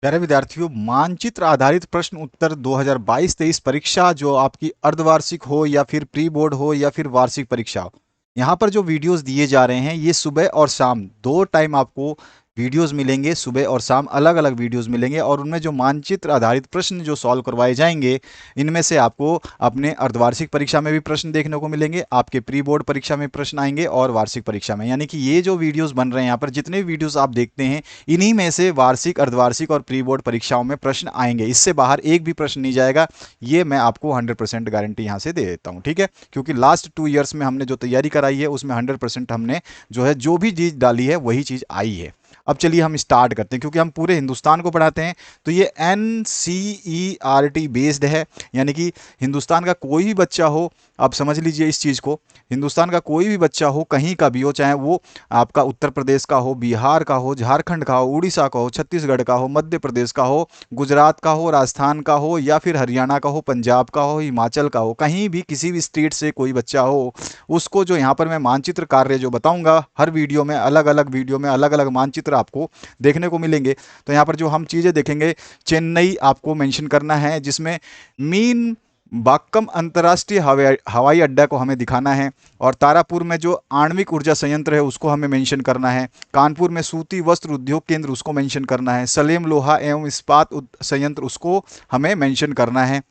प्यारे विद्यार्थियों, मानचित्र आधारित प्रश्न उत्तर 2022-23 परीक्षा, जो आपकी अर्धवार्षिक हो या फिर प्री बोर्ड हो या फिर वार्षिक परीक्षा हो, यहाँ पर जो वीडियोस दिए जा रहे हैं ये सुबह और शाम दो टाइम आपको वीडियोस मिलेंगे। सुबह और शाम अलग अलग वीडियोस मिलेंगे और उनमें जो मानचित्र आधारित प्रश्न जो सॉल्व करवाए जाएंगे, इनमें से आपको अपने अर्धवार्षिक परीक्षा में भी प्रश्न देखने को मिलेंगे, आपके प्री बोर्ड परीक्षा में प्रश्न आएंगे और वार्षिक परीक्षा में। यानी कि ये जो वीडियोस बन रहे हैं यहाँ पर, जितने भी वीडियोस आप देखते हैं, इन्हीं में से वार्षिक, अर्धवार्षिक और प्री बोर्ड परीक्षाओं में प्रश्न आएंगे। इससे बाहर एक भी प्रश्न नहीं जाएगा, ये मैं आपको 100% गारंटी यहाँ से दे देता हूँ। ठीक है, क्योंकि लास्ट 2 ईयर्स में हमने जो तैयारी कराई है उसमें 100% हमने जो भी चीज़ डाली है वही चीज़ आई है। अब चलिए हम स्टार्ट करते हैं, क्योंकि हम पूरे हिंदुस्तान को पढ़ाते हैं तो ये NCERT बेस्ड है। यानी कि हिंदुस्तान का कोई भी बच्चा हो, आप समझ लीजिए इस चीज़ को, हिंदुस्तान का कोई भी बच्चा हो, कहीं का भी हो, चाहे वो आपका उत्तर प्रदेश का हो, बिहार का हो, झारखंड का हो, उड़ीसा का हो, छत्तीसगढ़ का हो, मध्य प्रदेश का हो, गुजरात का हो, राजस्थान का हो या फिर हरियाणा का हो, पंजाब का हो, हिमाचल का हो, कहीं भी किसी भी स्टेट से कोई बच्चा हो, उसको जो यहाँ पर मैं मानचित्र कार्य जो बताऊंगा, हर वीडियो में अलग अलग वीडियो में अलग अलग मानचित्र आपको देखने को मिलेंगे। तो यहाँ पर जो हम चीज़ें देखेंगे, चेन्नई आपको मेंशन करना है, जिसमें मीन बाक्कम अंतर्राष्ट्रीय हवाई अड्डा को हमें दिखाना है, और तारापुर में जो आणविक ऊर्जा संयंत्र है उसको हमें मेंशन करना है, कानपुर में सूती वस्त्र उद्योग केंद्र उसको मेंशन करना है, सलेम लोहा एवं इस्पात संयंत्र उसको हमें मेंशन करना है,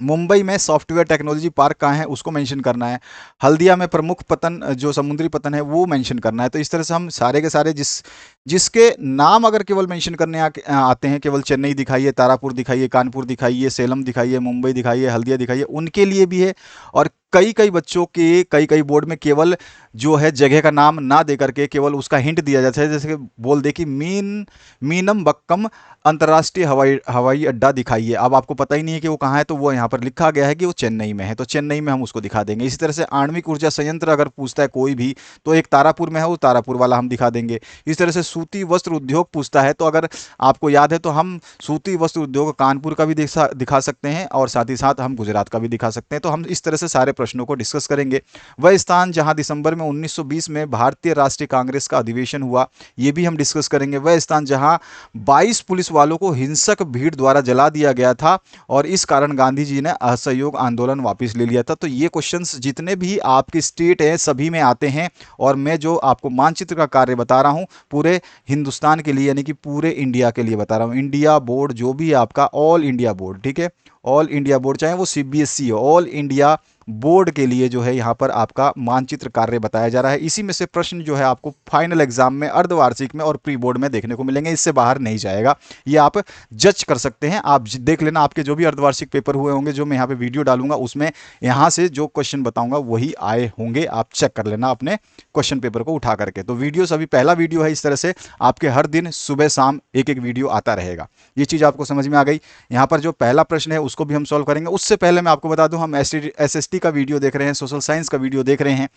मुंबई में सॉफ्टवेयर टेक्नोलॉजी पार्क कहाँ है उसको मेंशन करना है, हल्दिया में प्रमुख पतन जो समुद्री पतन है वो मेंशन करना है। तो इस तरह से हम सारे के सारे जिसके नाम अगर केवल मेंशन करने आते हैं, केवल चेन्नई दिखाइए, तारापुर दिखाइए, कानपुर दिखाइए, सेलम दिखाइए, मुंबई दिखाइए, हल्दिया दिखाइए, उनके लिए भी है। और कई कई बच्चों के कई बोर्ड में केवल जो है जगह का नाम ना दे करके केवल उसका हिंट दिया जाता है, जैसे कि बोल दे कि मीनम बक्कम अंतर्राष्ट्रीय हवाई अड्डा दिखाइए। अब आपको पता ही नहीं है कि वो कहाँ है, तो वो यहाँ पर लिखा गया है कि वो चेन्नई में है, तो चेन्नई में हम उसको दिखा देंगे। इसी तरह से आणविक ऊर्जा संयंत्र अगर पूछता है कोई भी, तो एक तारापुर में है, वो तारापुर वाला हम दिखा देंगे। इस तरह से सूती वस्त्र उद्योग पूछता है, तो अगर आपको याद है तो हम सूती वस्त्र उद्योग कानपुर का भी दिखा सकते हैं और साथ ही साथ हम गुजरात का भी दिखा सकते हैं। तो हम इस तरह से सारे प्रश्नों को डिस्कस करेंगे। वह स्थान जहां दिसंबर में 1920 में भारतीय राष्ट्रीय कांग्रेस का अधिवेशन हुआ, ये भी हम डिस्कस करेंगे। वह स्थान जहां 22 पुलिस वालों को हिंसक भीड़ द्वारा जला दिया गया था और इस कारण गांधी जी ने असहयोग आंदोलन वापस ले लिया था। तो ये क्वेश्चंस जितने भी आपके स्टेट है सभी में आते हैं, और मैं जो आपको मानचित्र का कार्य बता रहा हूं पूरे हिंदुस्तान के लिए, यानी कि पूरे इंडिया के लिए बता रहा हूं। इंडिया बोर्ड जो भी आपका, ऑल इंडिया बोर्ड, ठीक है, ऑल इंडिया बोर्ड, चाहे वो CBSE हो, ऑल इंडिया बोर्ड के लिए जो है यहाँ पर आपका मानचित्र कार्य बताया जा रहा है। इसी में से प्रश्न जो है आपको फाइनल एग्जाम में, अर्धवार्षिक में और प्री बोर्ड में देखने को मिलेंगे, इससे बाहर नहीं जाएगा। ये आप जज कर सकते हैं, आप देख लेना, आपके जो भी अर्धवार्षिक पेपर हुए होंगे, जो मैं यहाँ पे वीडियो डालूंगा उसमें यहाँ से जो क्वेश्चन बताऊंगा वही आए होंगे, आप चेक कर लेना अपने क्वेश्चन पेपर को उठा करके। तो वीडियो अभी पहला वीडियो है, इस तरह से आपके हर दिन सुबह शाम एक एक वीडियो आता रहेगा। ये चीज़ आपको समझ में आ गई। यहाँ पर जो पहला प्रश्न है उसको भी हम सॉल्व करेंगे। उससे पहले मैं आपको बता दूं, हम SST का वीडियो देख रहे हैं, सोशल साइंस का वीडियो देख रहे हैं।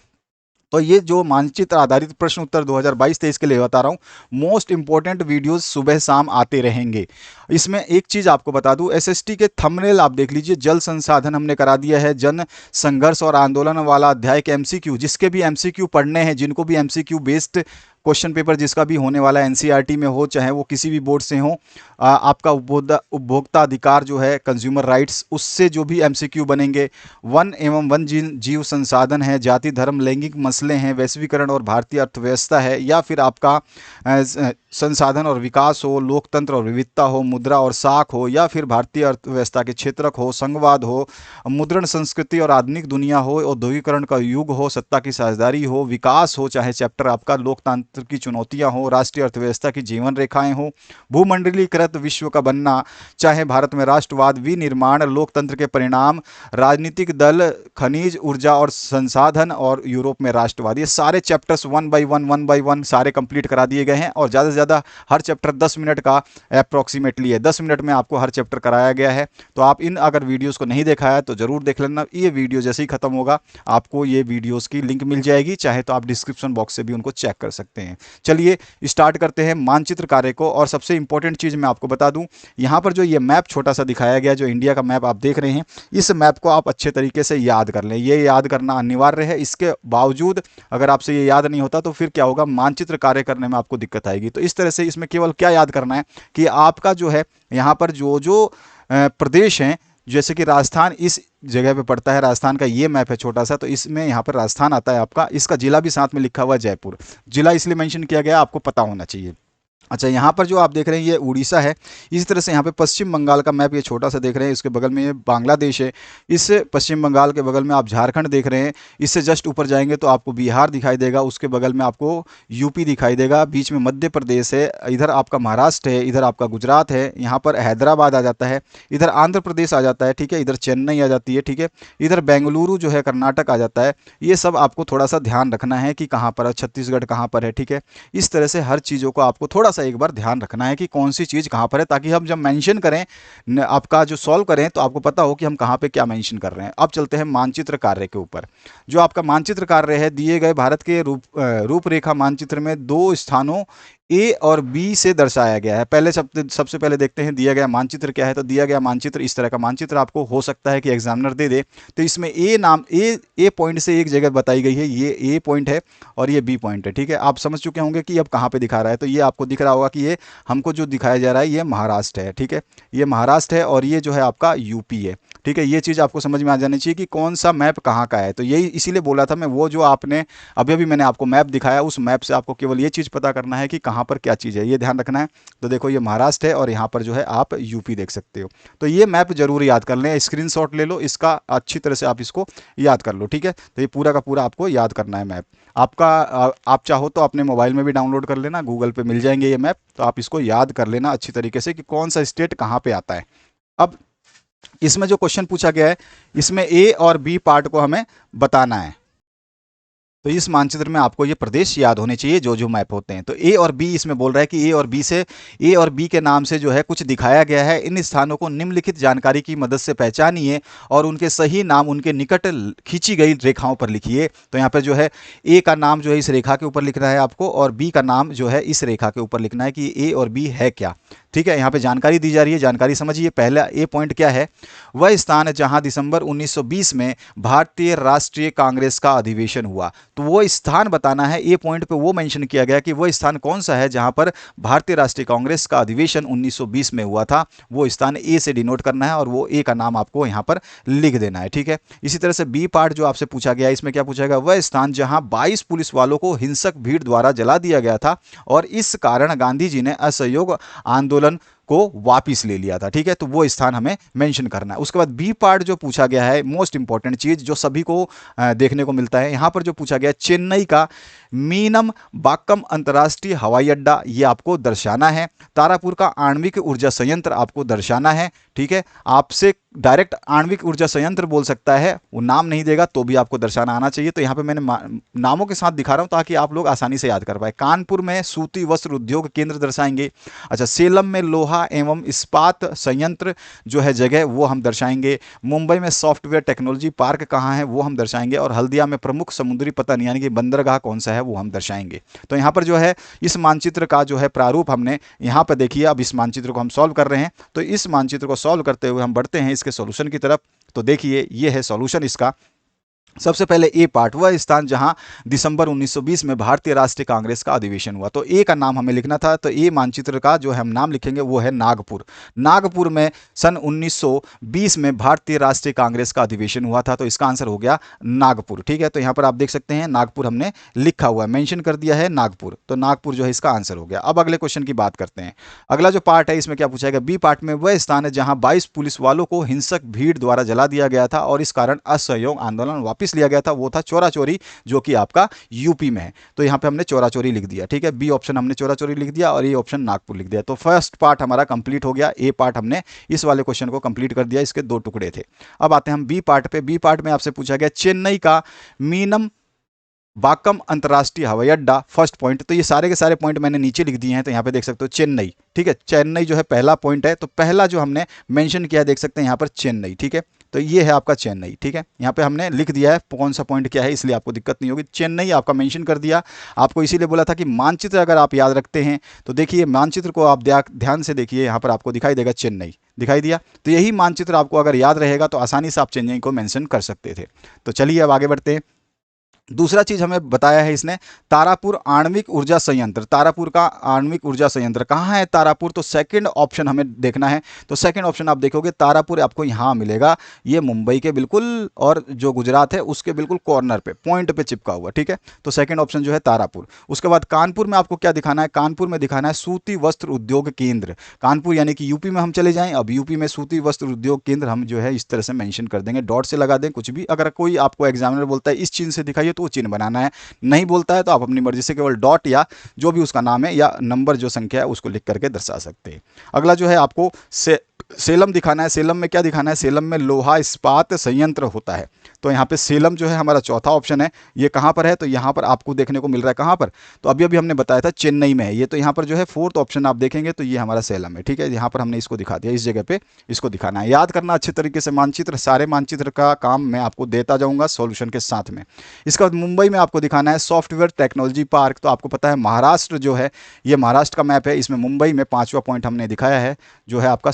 तो ये जो मानचित्र आधारित प्रश्न उत्तर 2022-23 के लिए बता रहा हूँ, मोस्ट इंपॉर्टेंट वीडियोस सुबह शाम आते रहेंगे। इसमें एक चीज़ आपको बता दूं, SST के थंबनेल आप देख लीजिए, जल संसाधन हमने करा दिया है, जन संघर्ष और आंदोलन वाला अध्याय के MCQ, जिसके भी MCQ पढ़ने हैं, जिनको भी MCQ बेस्ड क्वेश्चन पेपर जिसका भी होने वाला है, NCERT में हो चाहे वो किसी भी बोर्ड से हो, आपका उपभोक्ता अधिकार जो है, कंज्यूमर राइट्स, उससे जो भी MCQ बनेंगे, वन एवं वन जीव संसाधन है, जाति धर्म लैंगिक मसले हैं, वैश्वीकरण और भारतीय अर्थव्यवस्था है, या फिर आपका संसाधन और विकास हो, लोकतंत्र और विविधता हो, मुद्रा और साख हो, या फिर भारतीय अर्थव्यवस्था के क्षेत्रक हो, संघवाद हो, मुद्रण संस्कृति और आधुनिक दुनिया हो, औद्योगिकरण का युग हो, सत्ता की साझेदारी हो, विकास हो, चाहे चैप्टर आपका लोकतंत्र की चुनौतियां हो, राष्ट्रीय अर्थव्यवस्था की जीवन रेखाएं हो, भूमंडलीकृत विश्व का बनना, चाहे भारत में राष्ट्रवाद विनिर्माण, लोकतंत्र के परिणाम, राजनीतिक दल, खनिज ऊर्जा और संसाधन, और यूरोप में राष्ट्रवाद, ये सारे चैप्टर्स वन बाय वन सारे कंप्लीट करा दिए गए हैं। और ज़्यादा से ज़्यादा हर चैप्टर 10 मिनट का अप्रॉक्सीमेटली है, 10 मिनट में आपको हर चैप्टर कराया गया है। तो आप इन अगर वीडियोस को नहीं देखा है तो ज़रूर देख लेना। ये वीडियो जैसे ही खत्म होगा आपको ये वीडियोस की लिंक मिल जाएगी, चाहे तो आप डिस्क्रिप्शन बॉक्स से भी उनको चेक कर सकते हैं। सकते हैं। चलिए स्टार्ट करते हैं मानचित्र कार्य को। और सबसे इंपॉर्टेंट चीज़ मैं आपको बता दूं, यहाँ पर जो ये मैप छोटा सा दिखाया गया, जो इंडिया का मैप आप देख रहे हैं, इस मैप को आप अच्छे तरीके से याद कर लें। ये याद करना अनिवार्य है। इसके बावजूद अगर आपसे ये याद नहीं होता तो फिर क्या होगा, मानचित्र कार्य करने में आपको दिक्कत आएगी। तो इस तरह से इसमें केवल क्या याद करना है कि आपका जो है यहाँ पर जो जो प्रदेश हैं, जैसे कि राजस्थान इस जगह पे पड़ता है, राजस्थान का ये मैप है छोटा सा, तो इसमें यहाँ पर राजस्थान आता है आपका। इसका जिला भी साथ में लिखा हुआ है जयपुर। जिला इसलिए मेंशन किया गया, आपको पता होना चाहिए। अच्छा, यहाँ पर जो आप देख रहे हैं ये उड़ीसा है। इसी तरह से यहाँ पे पश्चिम बंगाल का मैप ये छोटा सा देख रहे हैं, इसके बगल में ये बांग्लादेश है। इस पश्चिम बंगाल के बगल में आप झारखंड देख रहे हैं। इससे जस्ट ऊपर जाएंगे तो आपको बिहार दिखाई देगा, उसके बगल में आपको यूपी दिखाई देगा, बीच में मध्य प्रदेश है, इधर आपका महाराष्ट्र है, इधर आपका गुजरात है, यहाँ पर हैदराबाद आ जाता है, इधर आंध्र प्रदेश आ जाता है, ठीक है, इधर चेन्नई आ जाती है, ठीक है, इधर बेंगलुरु जो है कर्नाटक आ जाता है। ये सब आपको थोड़ा सा ध्यान रखना है कि कहाँ पर है, छत्तीसगढ़ कहाँ पर है, ठीक है। इस तरह से हर चीज़ों को आपको थोड़ा सा एक बार ध्यान रखना है कि कौन सी चीज़ कहाँ पर है, ताकि हम जब मेंशन करें आपका जो सॉल्व करें तो आपको पता हो कि हम कहाँ पे क्या मेंशन कर रहे हैं। अब चलते हैं मानचित्र कार्य के ऊपर। जो आपका मानचित्र कार्य है, दिए गए भारत के रूपरेखा मानचित्र में दो स्थानों ए और बी से दर्शाया गया है। पहले सबसे पहले देखते हैं दिया गया मानचित्र क्या है। तो दिया गया मानचित्र इस तरह का मानचित्र आपको हो सकता है कि एग्जामिनर दे दे। तो इसमें ए पॉइंट से एक जगह बताई गई है, ये ए पॉइंट है और ये बी पॉइंट है, ठीक है। आप समझ चुके होंगे कि अब कहाँ पे दिखा रहा है। तो ये आपको दिख रहा होगा कि ये हमको जो दिखाया जा रहा है ये महाराष्ट्र है, ठीक है, ये महाराष्ट्र है और ये जो है आपका यूपी है, ठीक है। ये चीज़ आपको समझ में आ जानी चाहिए कि कौन सा मैप कहाँ का है। तो यही इसीलिए बोला था मैं, वो जो आपने अभी अभी मैंने आपको मैप दिखाया, उस मैप से आपको केवल ये चीज़ पता करना है कि कहाँ पर क्या चीज़ है, ये ध्यान रखना है। तो देखो ये महाराष्ट्र है और यहाँ पर जो है आप यूपी देख सकते हो। तो ये मैप जरूर याद कर लें, स्क्रीनशॉट ले लो इसका, अच्छी तरह से आप इसको याद कर लो, ठीक है। तो ये पूरा का पूरा आपको याद करना है मैप आपका। आप चाहो तो अपने मोबाइल में भी डाउनलोड कर लेना, गूगल पे मिल जाएंगे ये मैप। तो आप इसको याद कर लेना अच्छी तरीके से कि कौन सा स्टेट कहाँ पे आता है। अब इसमें जो क्वेश्चन पूछा गया है, इसमें ए और बी पार्ट को हमें बताना है। तो इस मानचित्र में आपको ये प्रदेश याद होने चाहिए जो जो मैप होते हैं। तो ए और बी इसमें बोल रहा है कि ए और बी के नाम से जो है कुछ दिखाया गया है। इन स्थानों को निम्नलिखित जानकारी की मदद से पहचानिए और उनके सही नाम उनके निकट खींची गई रेखाओं पर लिखिए। तो यहाँ पर जो है ए का नाम जो है इस रेखा के ऊपर लिखना है आपको, और बी का नाम जो है इस रेखा के ऊपर लिखना है कि ए और बी है क्या, ठीक है। यहाँ पे जानकारी दी जा रही है, जानकारी समझिए। पहला ए पॉइंट क्या है, वह स्थान है जहां दिसंबर 1920 में भारतीय राष्ट्रीय कांग्रेस का अधिवेशन हुआ। तो वो स्थान बताना है, ए पॉइंट पे वो मेंशन किया गया कि वो स्थान कौन सा है जहां पर भारतीय राष्ट्रीय कांग्रेस का अधिवेशन 1920 में हुआ था। वो स्थान ए से डिनोट करना है और वो ए का नाम आपको यहाँ पर लिख देना है, ठीक है। इसी तरह से बी पार्ट जो आपसे पूछा गया, इसमें क्या पूछा गया, वह स्थान जहां 22 पुलिस वालों को हिंसक भीड़ द्वारा जला दिया गया था और इस कारण गांधी जी ने असहयोग आंदोलन को वापिस ले लिया था, ठीक है। तो वो स्थान हमें मेंशन करना है। उसके बाद बी पार्ट जो पूछा गया है, मोस्ट इंपॉर्टेंट चीज जो सभी को देखने को मिलता है, यहां पर जो पूछा गया चेन्नई का मीनम बाक्कम अंतर्राष्ट्रीय हवाई अड्डा ये आपको दर्शाना है। तारापुर का आणविक ऊर्जा संयंत्र आपको दर्शाना है, ठीक है। आपसे डायरेक्ट आणविक ऊर्जा संयंत्र बोल सकता है, वो नाम नहीं देगा तो भी आपको दर्शाना आना चाहिए। तो यहाँ पे मैंने नामों के साथ दिखा रहा हूँ ताकि आप लोग आसानी से याद कर पाए। कानपुर में सूती वस्त्र उद्योग केंद्र दर्शाएंगे। अच्छा, सेलम में लोहा एवं इस्पात संयंत्र जो है जगह वो हम दर्शाएंगे। मुंबई में सॉफ्टवेयर टेक्नोलॉजी पार्क कहाँ है वो हम दर्शाएंगे। और हल्दिया में प्रमुख समुद्री पतन यानी कि बंदरगाह कौन सा है वो हम दर्शाएंगे। तो यहाँ पर जो है इस मानचित्र का जो है प्रारूप हमने यहाँ पर देखिए। अब इस मानचित्र को हम सॉल्व कर रहे हैं। तो इस मानचित्र को सॉल्व करते हुए हम बढ़ते हैं इसके सॉल्यूशन की तरफ। तो देखिए ये है सॉल्यूशन इसका। सबसे पहले ए पार्ट, वह स्थान जहां दिसंबर 1920 में भारतीय राष्ट्रीय कांग्रेस का अधिवेशन हुआ। तो ए का नाम हमें लिखना था। तो ए मानचित्र का जो हम नाम लिखेंगे वो है नागपुर। नागपुर में सन 1920 में भारतीय राष्ट्रीय कांग्रेस का अधिवेशन हुआ था। तो इसका आंसर हो गया नागपुर, ठीक है। तो यहां पर आप देख सकते हैं नागपुर हमने लिखा हुआ है, मेंशन कर दिया है नागपुर। तो नागपुर जो है इसका आंसर हो गया। अब अगले क्वेश्चन की बात करते हैं। अगला जो पार्ट है इसमें क्या पूछा गया, बी पार्ट में वह स्थान है जहां 22 पुलिस वालों को हिंसक भीड़ द्वारा जला दिया गया था और इस कारण असहयोग आंदोलन वापिस लिया गया था। वो था चोरा चोरी, जो कि आपका यूपी में है। तो यहां पे हमने चोरा चोरी लिख दिया, ठीक है। बी ऑप्शन हमने चोरा चोरी लिख दिया और ये ऑप्शन नागपुर लिख दिया। तो फर्स्ट पार्ट हमारा कंप्लीट हो गया। ए पार्ट हमने इस वाले क्वेश्चन को कंप्लीट कर दिया, इसके 2 टुकड़े थे। अब आते हैं हम बी पार्ट पे। बी पार्ट में आपसे पूछा गया चेन्नई का मीनम वाकम अंतर्राष्ट्रीय हवाई अड्डा फर्स्ट पॉइंट। तो ये सारे के सारे पॉइंट मैंने नीचे लिख दिए हैं, तो यहाँ पे देख सकते हो चेन्नई, ठीक है, चेन्नई जो है पहला पॉइंट है। तो पहला जो हमने मेंशन किया देख सकते हैं यहाँ पर चेन्नई, ठीक है। तो ये है आपका चेन्नई, ठीक है, यहाँ पे हमने लिख दिया है कौन सा पॉइंट क्या है, इसलिए आपको दिक्कत नहीं होगी। चेन्नई आपका मेंशन कर दिया। आपको इसीलिए बोला था कि मानचित्र अगर आप याद रखते हैं तो देखिए मानचित्र को आप ध्यान से देखिए, यहाँ पर आपको दिखाई देगा चेन्नई, दिखाई दिया। तो यही मानचित्र आपको अगर याद रहेगा तो आसानी से आप चेन्नई को मेंशन कर सकते थे। तो चलिए अब आगे बढ़ते हैं। दूसरा चीज हमें बताया है इसने, तारापुर आणविक ऊर्जा संयंत्र। तारापुर का आणविक ऊर्जा संयंत्र कहाँ है तारापुर, तो सेकंड ऑप्शन हमें देखना है। तो सेकंड ऑप्शन आप देखोगे तारापुर आपको यहाँ मिलेगा, ये मुंबई के बिल्कुल और जो गुजरात है उसके बिल्कुल कॉर्नर पे पॉइंट पे चिपका हुआ, ठीक है। तो सेकंड ऑप्शन जो है तारापुर। उसके बाद कानपुर में आपको क्या दिखाना है, कानपुर में दिखाना है सूती वस्त्र उद्योग केंद्र। कानपुर यानी कि यूपी में हम चले जाएं, अब यूपी में सूती वस्त्र उद्योग केंद्र हम जो है इस तरह से मेंशन कर देंगे, डॉट से लगा दें कुछ भी। अगर कोई आपको एग्जामिनर बोलता है इस चिन्ह से दिखाइए तो वो चिन्ह बनाना है, नहीं बोलता है तो आप अपनी मर्जी से केवल डॉट या जो भी उसका नाम है या नंबर जो संख्या है उसको लिख करके दर्शा सकते हैं। अगला जो है आपको सेलम दिखाना है। सेलम में क्या दिखाना है, सेलम में लोहा इस्पात संयंत्र होता है। तो यहाँ पे सेलम जो है हमारा चौथा ऑप्शन है। ये कहाँ पर है, तो यहाँ पर आपको देखने को मिल रहा है कहाँ पर, तो अभी अभी हमने बताया था चेन्नई में है ये। तो यहाँ पर जो है फोर्थ ऑप्शन आप देखेंगे तो ये हमारा सेलम है, ठीक है। यहाँ पर हमने इसको दिखा दिया, इस जगह पे इसको दिखाना है। याद करना अच्छे तरीके से मानचित्र, सारे मानचित्र का काम मैं आपको देता जाऊँगा सॉल्यूशन के साथ में। इसके बाद मुंबई में आपको दिखाना है सॉफ्टवेयर टेक्नोलॉजी पार्क। तो आपको पता है महाराष्ट्र जो है ये महाराष्ट्र का मैप है, इसमें मुंबई में पाँचवा पॉइंट हमने दिखाया है जो है आपका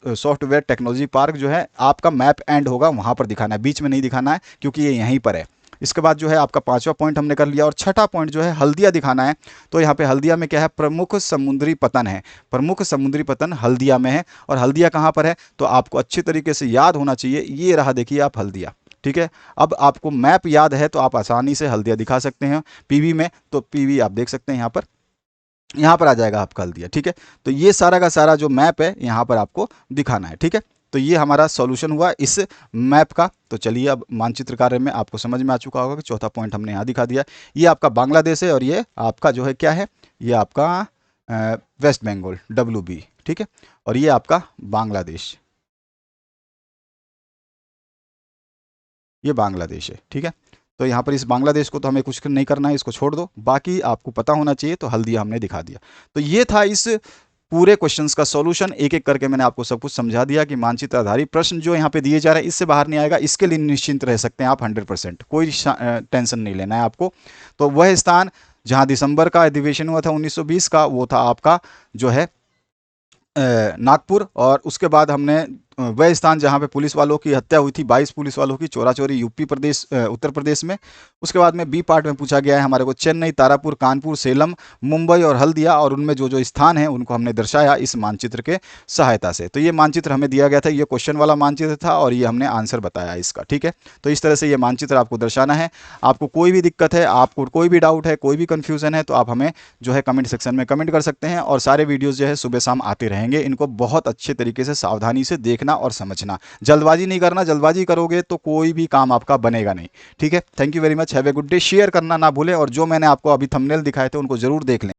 सॉफ्टवेयर टेक्नोलॉजी पार्क जो है आपका मैप एंड होगा वहाँ पर दिखाना है, बीच में नहीं दिखाना है क्योंकि ये यहीं पर है। इसके बाद जो है आपका पांचवा पॉइंट हमने कर लिया, और छठा पॉइंट जो है हल्दिया दिखाना है। तो यहाँ पे हल्दिया में क्या है, प्रमुख समुद्री पतन है। प्रमुख समुद्री पतन हल्दिया में है, और हल्दिया कहाँ पर है तो आपको अच्छे तरीके से याद होना चाहिए। ये रहा देखिए आप हल्दिया, ठीक है। अब आपको मैप याद है तो आप आसानी से हल्दिया दिखा सकते हैं पीवी में। तो पीवी आप देख सकते हैं यहाँ पर आ जाएगा आपका हल्दिया, ठीक है। तो ये सारा का सारा जो मैप है यहाँ पर आपको दिखाना है, ठीक है। तो ये हमारा सॉल्यूशन हुआ इस मैप का। तो चलिए अब मानचित्र कार्य में आपको समझ में आ चुका होगा कि चौथा पॉइंट हमने यहाँ दिखा दिया। ये आपका बांग्लादेश है और ये आपका जो है क्या है, ये आपका वेस्ट बंगाल WB, ठीक है। और ये आपका बांग्लादेश, ये बांग्लादेश है, ठीक है। तो यहाँ पर इस बांग्लादेश को तो हमें कुछ नहीं करना है, इसको छोड़ दो, बाकी आपको पता होना चाहिए। तो हल्दिया हमने दिखा दिया। तो ये था इस पूरे क्वेश्चंस का सॉल्यूशन। एक एक करके मैंने आपको सब कुछ समझा दिया कि मानचित्र आधारित प्रश्न जो यहाँ पे दिए जा रहे हैं इससे बाहर नहीं आएगा, इसके लिए निश्चिंत रह सकते हैं आप 100%, कोई टेंशन नहीं लेना है आपको। तो वह स्थान जहाँ दिसंबर का अधिवेशन हुआ था 1920 का, वो था आपका जो है नागपुर। और उसके बाद हमने वह स्थान जहां पे पुलिस वालों की हत्या हुई थी, 22 पुलिस वालों की चोरा चोरी, यूपी प्रदेश उत्तर प्रदेश में। उसके बाद में बी पार्ट में पूछा गया है हमारे को चेन्नई, तारापुर, कानपुर, सेलम, मुंबई और हल्दिया, और उनमें जो जो स्थान है उनको हमने दर्शाया इस मानचित्र के सहायता से। तो ये मानचित्र हमें दिया गया था, ये क्वेश्चन वाला मानचित्र था और ये हमने आंसर बताया इसका, ठीक है। तो इस तरह से ये मानचित्र आपको दर्शाना है। आपको कोई भी दिक्कत है, आपको कोई भी डाउट है, कोई भी कन्फ्यूजन है तो आप हमें जो है कमेंट सेक्शन में कमेंट कर सकते हैं। और सारे वीडियोज़ जो है सुबह शाम आते रहेंगे, इनको बहुत अच्छे तरीके से सावधानी से देखना और समझना, जल्दबाजी नहीं करना। जल्दबाजी करोगे तो कोई भी काम आपका बनेगा नहीं, ठीक है। Thank you very much, have a good day. Share करना ना भूलें, और जो मैंने आपको अभी थंबनेल दिखाए थे उनको जरूर देख लें।